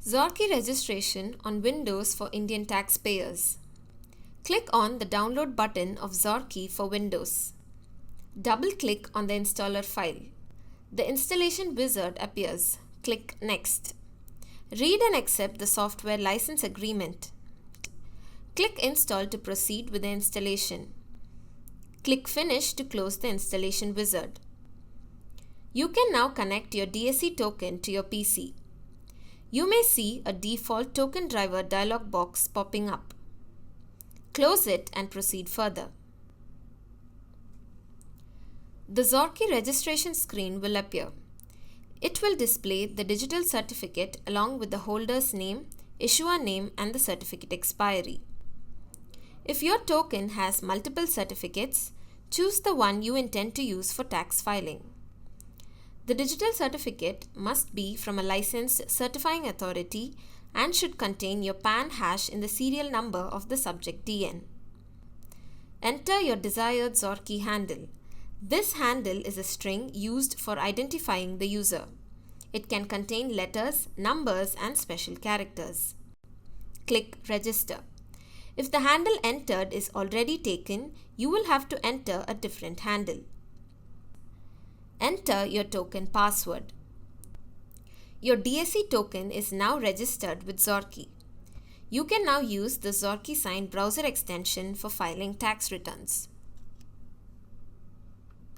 Xorkee registration on Windows for Indian taxpayers. Click on the download button of Xorkee for Windows. Double-click on the installer file. The installation wizard appears. Click Next. Read and accept the software license agreement. Click Install to proceed with the installation. Click Finish to close the installation wizard. You can now connect your DSC token to your PC. You may see a default token driver dialog box popping up. Close it and proceed further. The Xorkee registration screen will appear. It will display the digital certificate along with the holder's name, issuer name, and the certificate expiry. If your token has multiple certificates, choose the one you intend to use for tax filing. The digital certificate must be from a licensed certifying authority and should contain your PAN hash in the serial number of the subject DN. Enter your desired Xorkee handle. This handle is a string used for identifying the user. It can contain letters, numbers, and special characters. Click Register. If the handle entered is already taken, you will have to enter a different handle. Enter your token password. Your DSC token is now registered with Xorkee. You can now use the xorkeesign browser extension for filing tax returns.